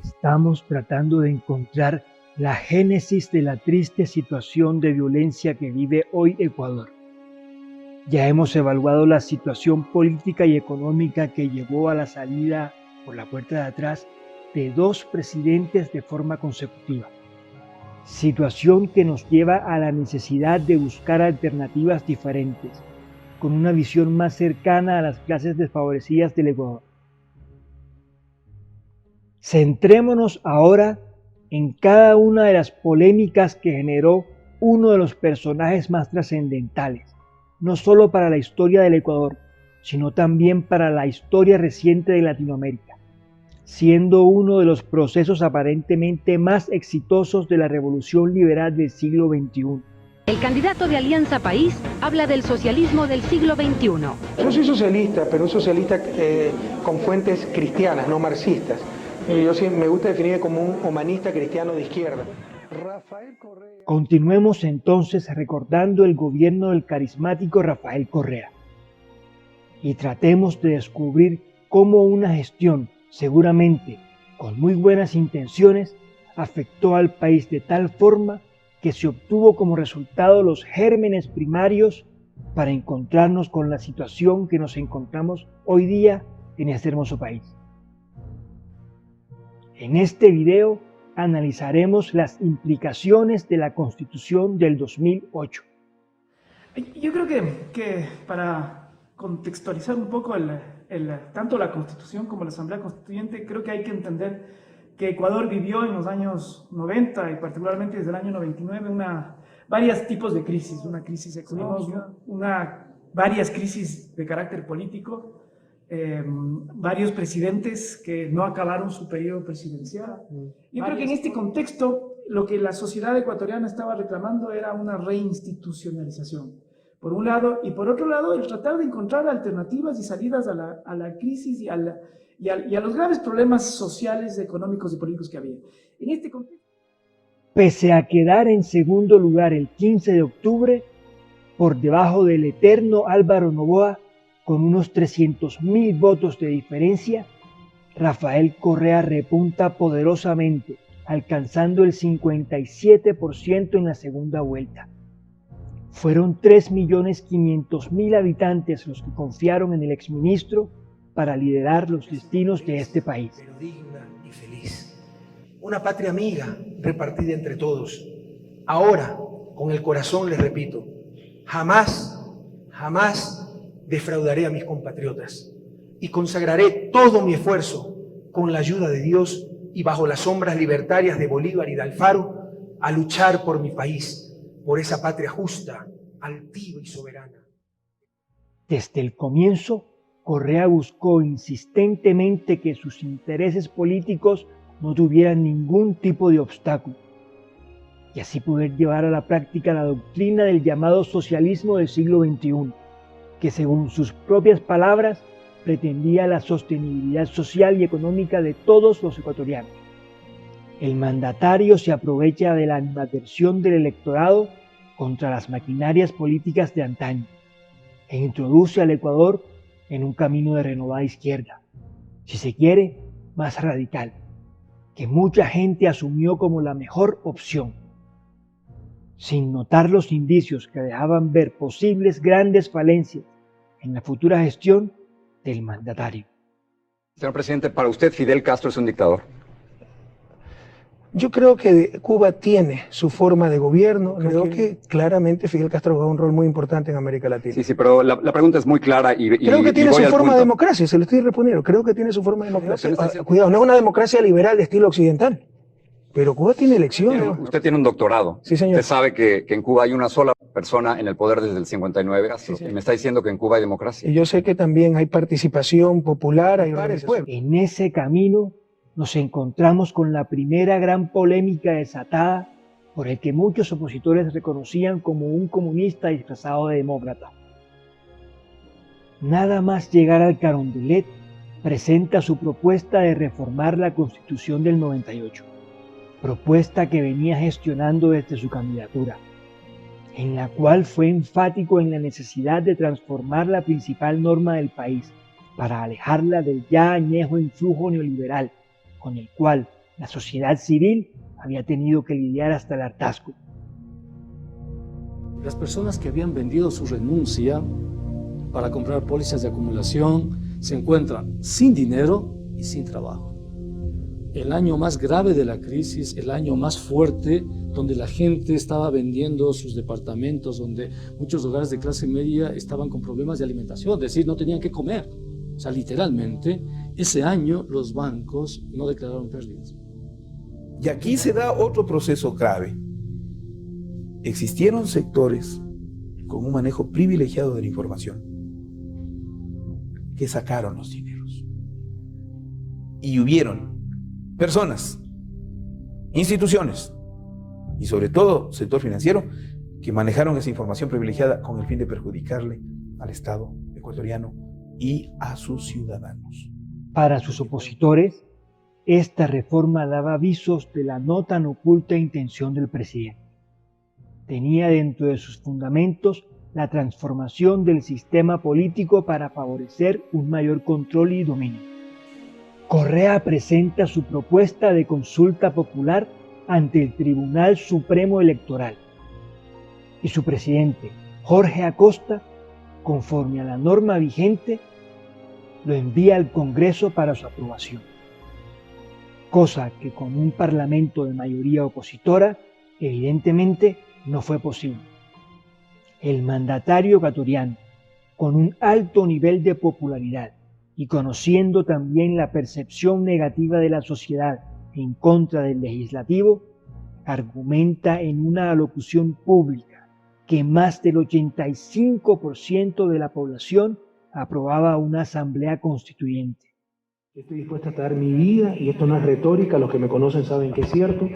Estamos tratando de encontrar la génesis de la triste situación de violencia que vive hoy Ecuador. Ya hemos evaluado la situación política y económica que llevó a la salida por la puerta de atrás de 2 presidentes de forma consecutiva. Situación que nos lleva a la necesidad de buscar alternativas diferentes, con una visión más cercana a las clases desfavorecidas del Ecuador. Centrémonos ahora en cada una de las polémicas que generó uno de los personajes más trascendentales, no solo para la historia del Ecuador, sino también para la historia reciente de Latinoamérica, siendo uno de los procesos aparentemente más exitosos de la revolución liberal del siglo XXI. El candidato de Alianza País habla del socialismo del siglo XXI. Yo soy socialista, pero un socialista con fuentes cristianas, no marxistas. Yo sí me gusta definir como un humanista cristiano de izquierda. Rafael Correa. Continuemos entonces recordando el gobierno del carismático Rafael Correa y tratemos de descubrir cómo una gestión, seguramente con muy buenas intenciones, afectó al país de tal forma que se obtuvo como resultado los gérmenes primarios para encontrarnos con la situación que nos encontramos hoy día en este hermoso país. En este video analizaremos las implicaciones de la Constitución del 2008. Yo creo que para contextualizar un poco tanto la Constitución como la Asamblea Constituyente, creo que hay que entender que Ecuador vivió en los años 90 y particularmente desde el año 99 varios tipos de crisis, una crisis económica, varias crisis de carácter político, varios presidentes que no acabaron su periodo presidencial. Yo creo que en este contexto lo que la sociedad ecuatoriana estaba reclamando era una reinstitucionalización, por un lado, y por otro lado el tratar de encontrar alternativas y salidas a la crisis y a los graves problemas sociales, económicos y políticos que había. En este contexto, pese a quedar en segundo lugar el 15 de octubre, por debajo del eterno Álvaro Noboa, con unos 300.000 votos de diferencia, Rafael Correa repunta poderosamente, alcanzando el 57% en la segunda vuelta. Fueron 3.500.000 habitantes los que confiaron en el exministro para liderar los destinos de este país. Pero digna y feliz. Una patria amiga repartida entre todos. Ahora, con el corazón les repito, jamás defraudaré a mis compatriotas y consagraré todo mi esfuerzo con la ayuda de Dios y bajo las sombras libertarias de Bolívar y de Alfaro a luchar por mi país, por esa patria justa, altiva y soberana. Desde el comienzo, Correa buscó insistentemente que sus intereses políticos no tuvieran ningún tipo de obstáculo y así poder llevar a la práctica la doctrina del llamado socialismo del siglo XXI, que según sus propias palabras pretendía la sostenibilidad social y económica de todos los ecuatorianos. El mandatario se aprovecha de la animadversión del electorado contra las maquinarias políticas de antaño e introduce al Ecuador en un camino de renovada izquierda, si se quiere, más radical, que mucha gente asumió como la mejor opción, sin notar los indicios que dejaban ver posibles grandes falencias en la futura gestión del mandatario. Señor presidente, para usted Fidel Castro es un dictador. Yo creo que Cuba tiene su forma de gobierno. Creo que claramente Fidel Castro jugó un rol muy importante en América Latina. Sí, pero la pregunta es muy clara y creo que tiene voy su al forma punto. de democracia, se lo estoy respondiendo. Creo que tiene su forma de democracia. Pero Cuidado, no es una democracia liberal de estilo occidental, pero Cuba tiene elecciones. Usted tiene un doctorado. Sí, señor. Usted sabe que en Cuba hay una sola persona en el poder desde el 59. Sí, y me está diciendo que en Cuba hay democracia. Y yo sé que también hay participación popular, hay organización. En ese camino nos encontramos con la primera gran polémica desatada por el que muchos opositores reconocían como un comunista disfrazado de demócrata. Nada más llegar al Carondelet, presenta su propuesta de reformar la Constitución del 98, propuesta que venía gestionando desde su candidatura, en la cual fue enfático en la necesidad de transformar la principal norma del país para alejarla del ya añejo influjo neoliberal, con el cual La sociedad civil había tenido que lidiar hasta el hartazgo. Las personas que habían vendido su renuncia para comprar pólizas de acumulación se encuentran sin dinero y sin trabajo. El año más grave de la crisis, el año más fuerte, donde la gente estaba vendiendo sus departamentos, donde muchos hogares de clase media estaban con problemas de alimentación, es decir, no tenían que comer. O sea, literalmente, ese año los bancos no declararon pérdidas. Y aquí se da otro proceso grave. Existieron sectores con un manejo privilegiado de la información que sacaron los dineros. Y hubieron personas, instituciones y sobre todo sector financiero que manejaron esa información privilegiada con el fin de perjudicarle al Estado ecuatoriano y a sus ciudadanos. Para sus opositores, esta reforma daba visos de la no tan oculta intención del presidente. Tenía dentro de sus fundamentos la transformación del sistema político para favorecer un mayor control y dominio. Correa presenta su propuesta de consulta popular ante el Tribunal Supremo Electoral y su presidente, Jorge Acosta, conforme a la norma vigente, lo envía al Congreso para su aprobación, cosa que con un parlamento de mayoría opositora evidentemente no fue posible. El mandatario ecuatoriano, con un alto nivel de popularidad y conociendo también la percepción negativa de la sociedad en contra del legislativo, argumenta en una alocución pública que más del 85% de la población aprobaba una asamblea constituyente. Estoy dispuesta a dar mi vida, y esto no es retórica, los que me conocen saben que es cierto,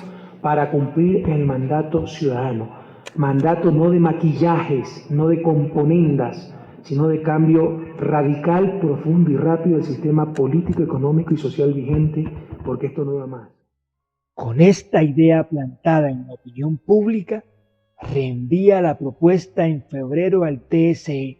para cumplir el mandato ciudadano. Mandato no de maquillajes, no de componendas, sino de cambio radical, profundo y rápido del sistema político, económico y social vigente, porque esto no va más. Con esta idea plantada en la opinión pública, reenvía la propuesta en febrero al TSE,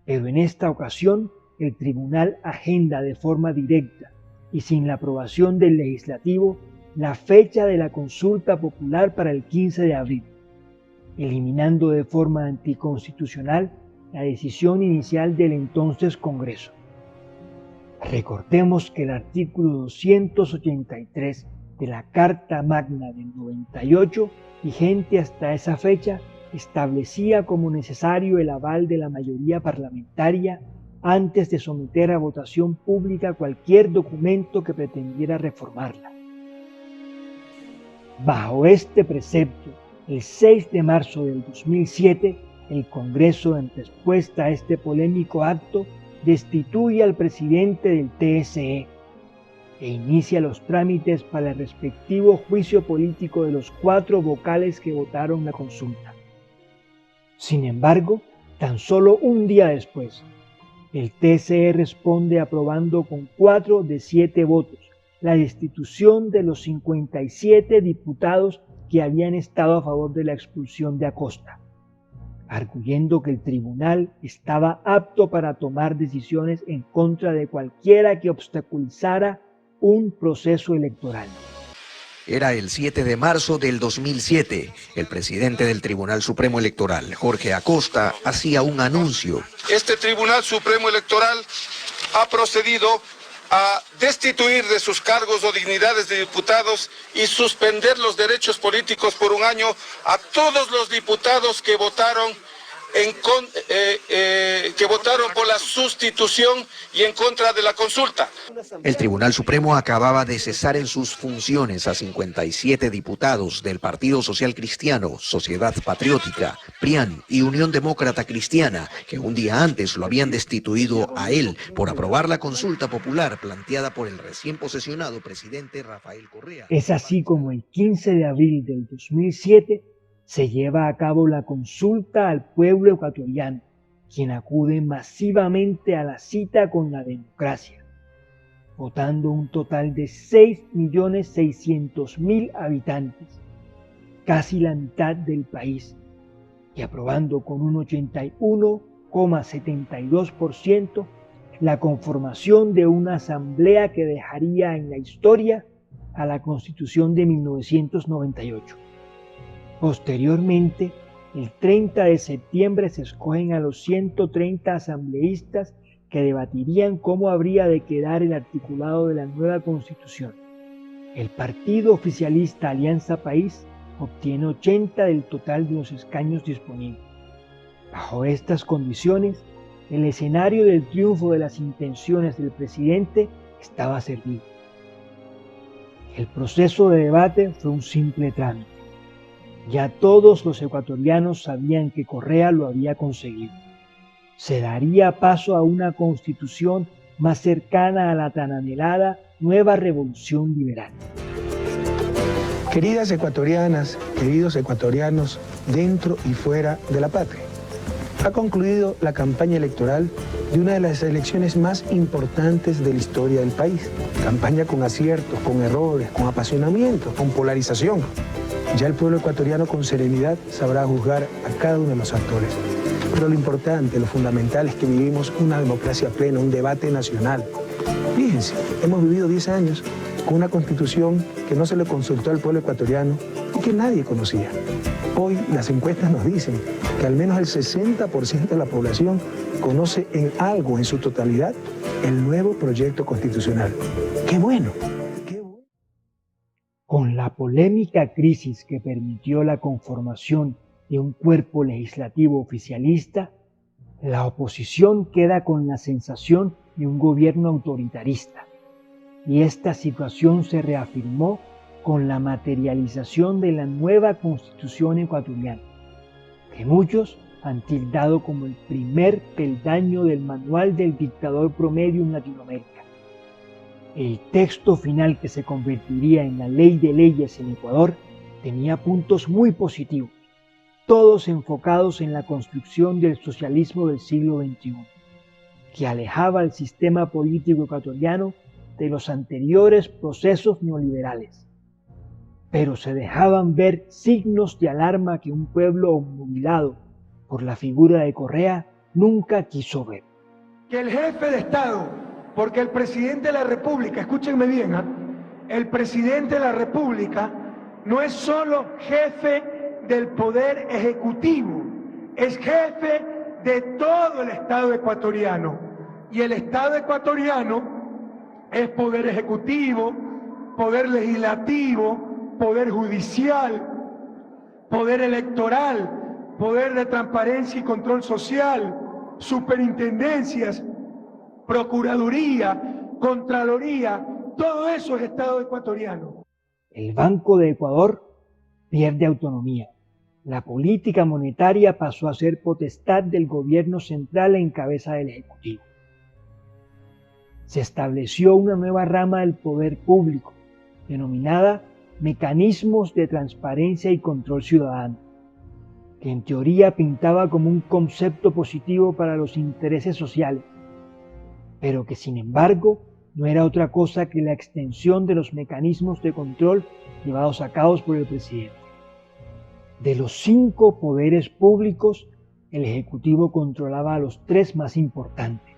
pero en esta ocasión el tribunal agenda de forma directa y sin la aprobación del legislativo la fecha de la consulta popular para el 15 de abril, eliminando de forma anticonstitucional la decisión inicial del entonces Congreso. Recordemos que el artículo 283 de la Carta Magna del 98, vigente hasta esa fecha, establecía como necesario el aval de la mayoría parlamentaria antes de someter a votación pública cualquier documento que pretendiera reformarla. Bajo este precepto, el 6 de marzo del 2007, el Congreso, en respuesta a este polémico acto, destituye al presidente del TSE e inicia los trámites para el respectivo juicio político de los 4 vocales que votaron la consulta. Sin embargo, tan solo un día después, el TSE responde aprobando con 4 de 7 votos la destitución de los 57 diputados que habían estado a favor de la expulsión de Acosta, arguyendo que el tribunal estaba apto para tomar decisiones en contra de cualquiera que obstaculizara un proceso electoral. Era el 7 de marzo del 2007. El presidente del Tribunal Supremo Electoral, Jorge Acosta, hacía un anuncio. Este Tribunal Supremo Electoral ha procedido a destituir de sus cargos o dignidades de diputados y suspender los derechos políticos por un año a todos los diputados que votaron por la sustitución y en contra de la consulta. El Tribunal Supremo acababa de cesar en sus funciones a 57 diputados del Partido Social Cristiano, Sociedad Patriótica, PRIAN y Unión Demócrata Cristiana, que un día antes lo habían destituido a él por aprobar la consulta popular planteada por el recién posesionado presidente Rafael Correa. Es así como el 15 de abril del 2007 se lleva a cabo la consulta al pueblo ecuatoriano, quien acude masivamente a la cita con la democracia, votando un total de 6.600.000 habitantes, casi la mitad del país, y aprobando con un 81,72% la conformación de una asamblea que dejaría en la historia a la Constitución de 1998. Posteriormente, el 30 de septiembre se escogen a los 130 asambleístas que debatirían cómo habría de quedar el articulado de la nueva Constitución. El partido oficialista Alianza País obtiene 80 del total de los escaños disponibles. Bajo estas condiciones, el escenario del triunfo de las intenciones del presidente estaba servido. El proceso de debate fue un simple trámite. Ya todos los ecuatorianos sabían que Correa lo había conseguido. Se daría paso a una constitución más cercana a la tan anhelada nueva revolución liberal. Queridas ecuatorianas, queridos ecuatorianos, dentro y fuera de la patria, ha concluido la campaña electoral de una de las elecciones más importantes de la historia del país. Campaña con aciertos, con errores, con apasionamiento, con polarización. Ya el pueblo ecuatoriano con serenidad sabrá juzgar a cada uno de los actores. Pero lo importante, lo fundamental es que vivimos una democracia plena, un debate nacional. Fíjense, hemos vivido 10 años con una constitución que no se le consultó al pueblo ecuatoriano y que nadie conocía. Hoy las encuestas nos dicen que al menos el 60% de la población conoce en algo, en su totalidad, el nuevo proyecto constitucional. ¡Qué bueno! ¡Qué bueno! Con la polémica crisis que permitió la conformación de un cuerpo legislativo oficialista, la oposición queda con la sensación de un gobierno autoritarista. Y esta situación se reafirmó con la materialización de la nueva Constitución ecuatoriana, que muchos han tildado como el primer peldaño del manual del dictador promedio en Latinoamérica. El texto final, que se convertiría en la ley de leyes en Ecuador, tenía puntos muy positivos, todos enfocados en la construcción del socialismo del siglo XXI, que alejaba al sistema político ecuatoriano de los anteriores procesos neoliberales. Pero se dejaban ver signos de alarma que un pueblo obnubilado por la figura de Correa nunca quiso ver. Que el jefe de Estado, porque el presidente de la República, escúchenme bien, el presidente de la República no es solo jefe del poder ejecutivo, es jefe de todo el Estado ecuatoriano. Y el Estado ecuatoriano es poder ejecutivo, poder legislativo, poder judicial, poder electoral, poder de transparencia y control social, superintendencias, procuraduría, contraloría, todo eso es Estado ecuatoriano. El Banco de Ecuador pierde autonomía. La política monetaria pasó a ser potestad del gobierno central en cabeza del Ejecutivo. Se estableció una nueva rama del poder público, denominada Mecanismos de Transparencia y Control Ciudadano, que en teoría pintaba como un concepto positivo para los intereses sociales, pero que sin embargo no era otra cosa que la extensión de los mecanismos de control llevados a cabo por el presidente. De los 5 poderes públicos, el Ejecutivo controlaba a los 3 más importantes.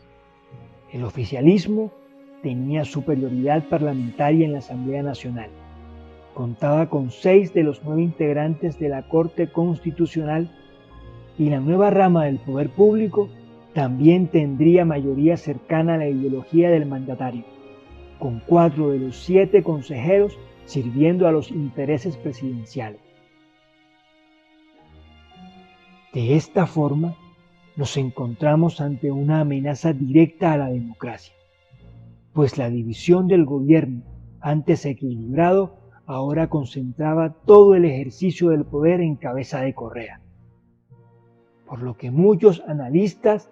El oficialismo tenía superioridad parlamentaria en la Asamblea Nacional. Contaba con 6 de los 9 integrantes de la Corte Constitucional y la nueva rama del poder público también tendría mayoría cercana a la ideología del mandatario, con 4 de los 7 consejeros sirviendo a los intereses presidenciales. De esta forma, nos encontramos ante una amenaza directa a la democracia, pues la división del gobierno, antes equilibrado, ahora concentraba todo el ejercicio del poder en cabeza de Correa, por lo que muchos analistas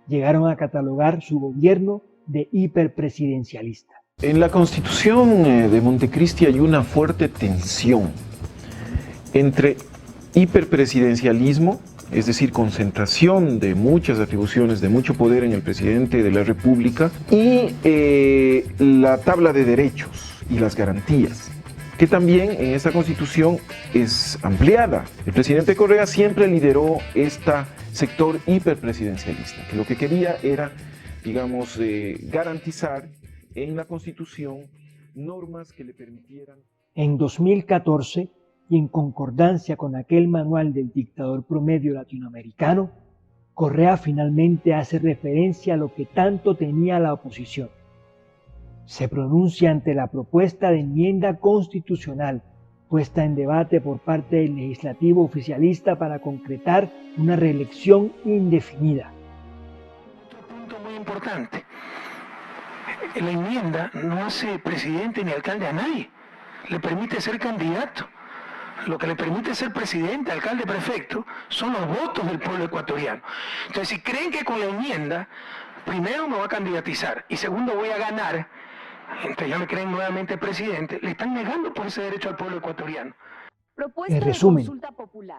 llegaron a catalogar su gobierno de hiperpresidencialista. En la Constitución de Montecristi hay una fuerte tensión entre hiperpresidencialismo, es decir, concentración de muchas atribuciones, de mucho poder en el presidente de la República, y la tabla de derechos y las garantías, que también en esta Constitución es ampliada. El presidente Correa siempre lideró este sector hiperpresidencialista, que lo que quería era, digamos, garantizar en la Constitución normas que le permitieran. En 2014, y en concordancia con aquel manual del dictador promedio latinoamericano, Correa finalmente hace referencia a lo que tanto temía la oposición. Se pronuncia ante la propuesta de enmienda constitucional puesta en debate por parte del legislativo oficialista para concretar una reelección indefinida. Otro punto muy importante. La enmienda no hace presidente ni alcalde a nadie. Le permite ser candidato. Lo que le permite ser presidente, alcalde, prefecto, son los votos del pueblo ecuatoriano. Entonces, si creen que con la enmienda, primero me va a candidatizar y segundo voy a ganar, entonces ya me creen nuevamente presidente, le están negando por ese derecho al pueblo ecuatoriano. En resumen,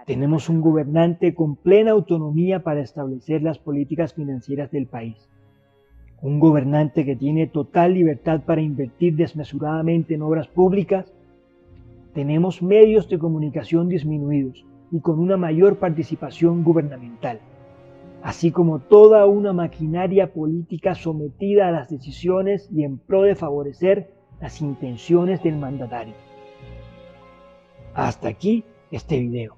tenemos un gobernante con plena autonomía para establecer las políticas financieras del país. Un gobernante que tiene total libertad para invertir desmesuradamente en obras públicas. Tenemos medios de comunicación disminuidos y con una mayor participación gubernamental, así como toda una maquinaria política sometida a las decisiones y en pro de favorecer las intenciones del mandatario. Hasta aquí este video.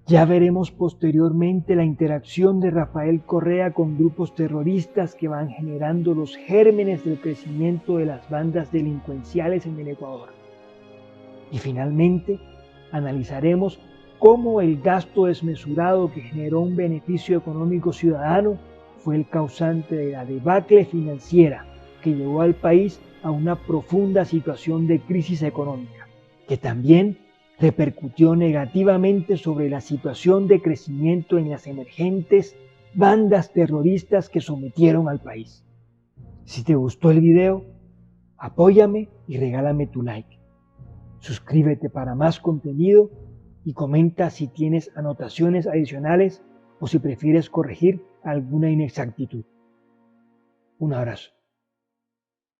Ya veremos posteriormente la interacción de Rafael Correa con grupos terroristas que van generando los gérmenes del crecimiento de las bandas delincuenciales en el Ecuador. Y finalmente, analizaremos cómo el gasto desmesurado que generó un beneficio económico ciudadano fue el causante de la debacle financiera que llevó al país a una profunda situación de crisis económica, que también repercutió negativamente sobre la situación de crecimiento en las emergentes bandas terroristas que sometieron al país. Si te gustó el video, apóyame y regálame tu like. Suscríbete para más contenido y comenta si tienes anotaciones adicionales o si prefieres corregir alguna inexactitud. Un abrazo.